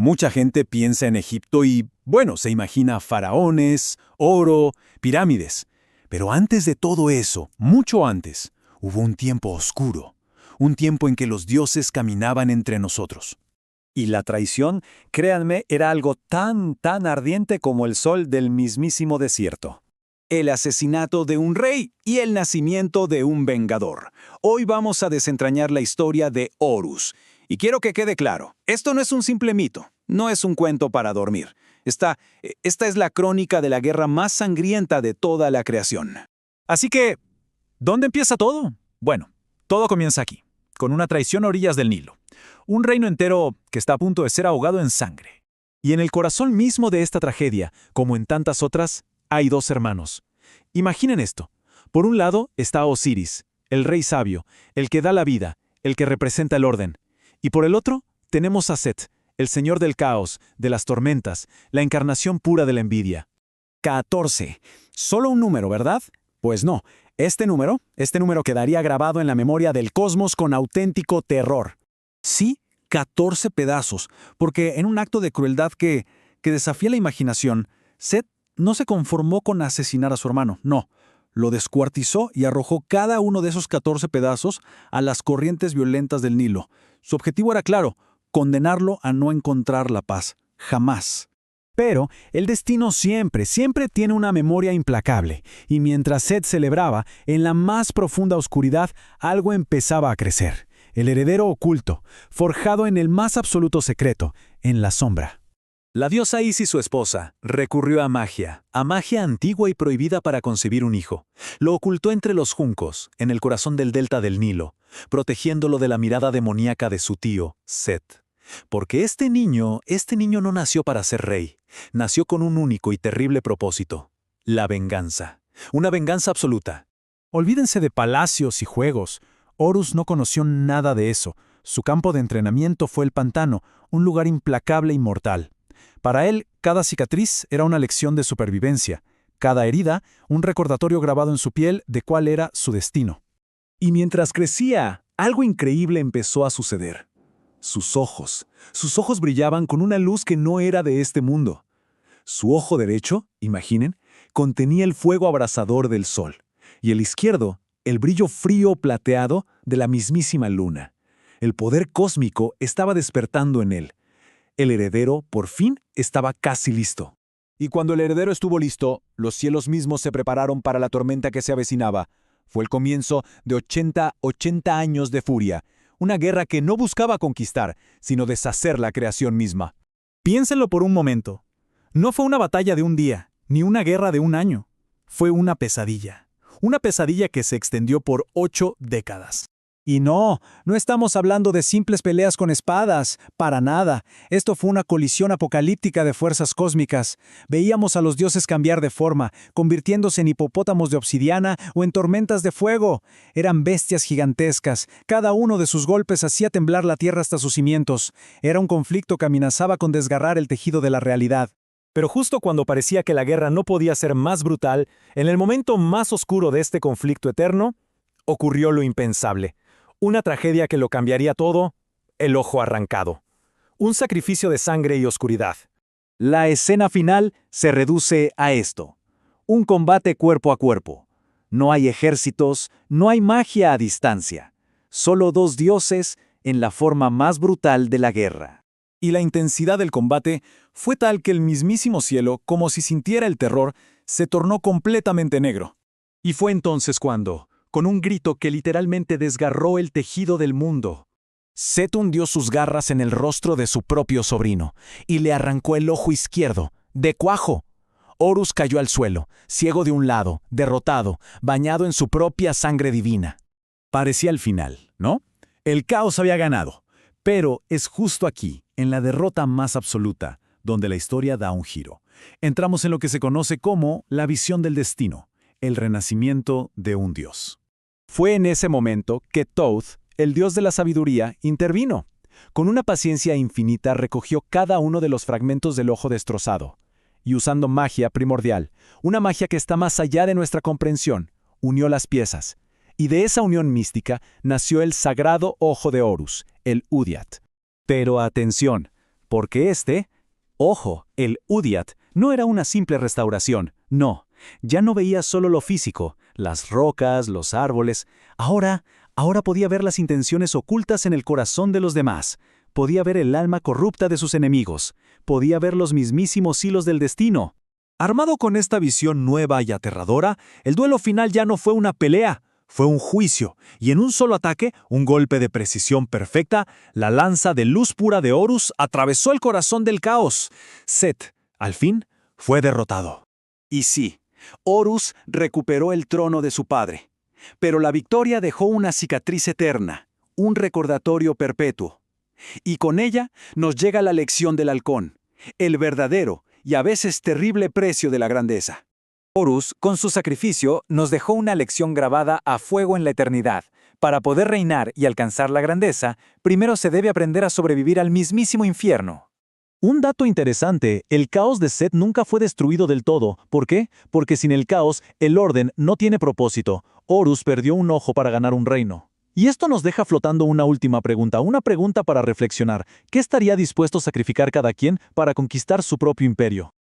Mucha gente piensa en Egipto y, bueno, se imagina faraones, oro, pirámides. Pero antes de todo eso, mucho antes, hubo un tiempo oscuro, un tiempo en que los dioses caminaban entre nosotros. Y la traición, créanme, era algo tan ardiente como el sol del mismísimo desierto. El asesinato de un rey y el nacimiento de un vengador. Hoy vamos a desentrañar la historia de Horus. Y quiero que quede claro, esto no es un simple mito, no es un cuento para dormir. Esta es la crónica de la guerra más sangrienta de toda la creación. Así que, ¿dónde empieza todo? Bueno, todo comienza aquí, con una traición a orillas del Nilo. Un reino entero que está a punto de ser ahogado en sangre. Y en el corazón mismo de esta tragedia, como en tantas otras, hay dos hermanos. Imaginen esto. Por un lado está Osiris, el rey sabio, el que da la vida, el que representa el orden. Y por el otro, tenemos a Set, el señor del caos, de las tormentas, la encarnación pura de la envidia. 14. Solo un número, ¿verdad? Pues no. Este número quedaría grabado en la memoria del cosmos con auténtico terror. Sí, 14 pedazos, porque en un acto de crueldad que desafía la imaginación, Set no se conformó con asesinar a su hermano, no. Lo descuartizó y arrojó cada uno de esos 14 pedazos a las corrientes violentas del Nilo. Su objetivo era claro, condenarlo a no encontrar la paz. Jamás. Pero el destino siempre tiene una memoria implacable, y mientras Set celebraba, en la más profunda oscuridad algo empezaba a crecer. El heredero oculto, forjado en el más absoluto secreto, en la sombra. La diosa Isis, su esposa, recurrió a magia antigua y prohibida para concebir un hijo. Lo ocultó entre los juncos, en el corazón del delta del Nilo, protegiéndolo de la mirada demoníaca de su tío, Set. Porque este niño no nació para ser rey. Nació con un único y terrible propósito: la venganza. Una venganza absoluta. Olvídense de palacios y juegos. Horus no conoció nada de eso. Su campo de entrenamiento fue el pantano, un lugar implacable y mortal. Para él, cada cicatriz era una lección de supervivencia, cada herida, un recordatorio grabado en su piel de cuál era su destino. Y mientras crecía, algo increíble empezó a suceder. Sus ojos brillaban con una luz que no era de este mundo. Su ojo derecho, imaginen, contenía el fuego abrasador del sol, y el izquierdo, el brillo frío plateado de la mismísima luna. El poder cósmico estaba despertando en él. El heredero, por fin, estaba casi listo. Y cuando el heredero estuvo listo, los cielos mismos se prepararon para la tormenta que se avecinaba. Fue el comienzo de 80 años de furia, una guerra que no buscaba conquistar, sino deshacer la creación misma. Piénsenlo por un momento. No fue una batalla de un día, ni una guerra de un año. Fue una pesadilla. Una pesadilla que se extendió por 8 décadas. Y no estamos hablando de simples peleas con espadas, para nada. Esto fue una colisión apocalíptica de fuerzas cósmicas. Veíamos a los dioses cambiar de forma, convirtiéndose en hipopótamos de obsidiana o en tormentas de fuego. Eran bestias gigantescas. Cada uno de sus golpes hacía temblar la tierra hasta sus cimientos. Era un conflicto que amenazaba con desgarrar el tejido de la realidad. Pero justo cuando parecía que la guerra no podía ser más brutal, en el momento más oscuro de este conflicto eterno, ocurrió lo impensable. Una tragedia que lo cambiaría todo: el ojo arrancado. Un sacrificio de sangre y oscuridad. La escena final se reduce a esto: un combate cuerpo a cuerpo. No hay ejércitos, no hay magia a distancia. Solo dos dioses en la forma más brutal de la guerra. Y la intensidad del combate fue tal que el mismísimo cielo, como si sintiera el terror, se tornó completamente negro. Y fue entonces cuando, con un grito que literalmente desgarró el tejido del mundo, Set hundió sus garras en el rostro de su propio sobrino y le arrancó el ojo izquierdo, de cuajo. Horus cayó al suelo, ciego de un lado, derrotado, bañado en su propia sangre divina. Parecía el final, ¿no? El caos había ganado. Pero es justo aquí, en la derrota más absoluta, donde la historia da un giro. Entramos en lo que se conoce como la visión del destino, el renacimiento de un dios. Fue en ese momento que Thoth, el dios de la sabiduría, intervino. Con una paciencia infinita recogió cada uno de los fragmentos del ojo destrozado. Y usando magia primordial, una magia que está más allá de nuestra comprensión, unió las piezas. Y de esa unión mística nació el sagrado ojo de Horus, el Udiat. Pero atención, Porque ojo, el Udiat, no era una simple restauración, no. Ya no veía solo lo físico, las rocas, los árboles. Ahora podía ver las intenciones ocultas en el corazón de los demás. Podía ver el alma corrupta de sus enemigos. Podía ver los mismísimos hilos del destino. Armado con esta visión nueva y aterradora, el duelo final ya no fue una pelea, fue un juicio, y en un solo ataque, un golpe de precisión perfecta, la lanza de luz pura de Horus atravesó el corazón del caos. Set, al fin, fue derrotado. Y sí, Horus recuperó el trono de su padre. Pero la victoria dejó una cicatriz eterna, un recordatorio perpetuo. Y con ella nos llega la lección del halcón, el verdadero y a veces terrible precio de la grandeza. Horus, con su sacrificio, nos dejó una lección grabada a fuego en la eternidad. Para poder reinar y alcanzar la grandeza, primero se debe aprender a sobrevivir al mismísimo infierno. Un dato interesante, el caos de Set nunca fue destruido del todo. ¿Por qué? Porque sin el caos, el orden no tiene propósito. Horus perdió un ojo para ganar un reino. Y esto nos deja flotando una última pregunta, una pregunta para reflexionar. ¿Qué estaría dispuesto a sacrificar cada quien para conquistar su propio imperio?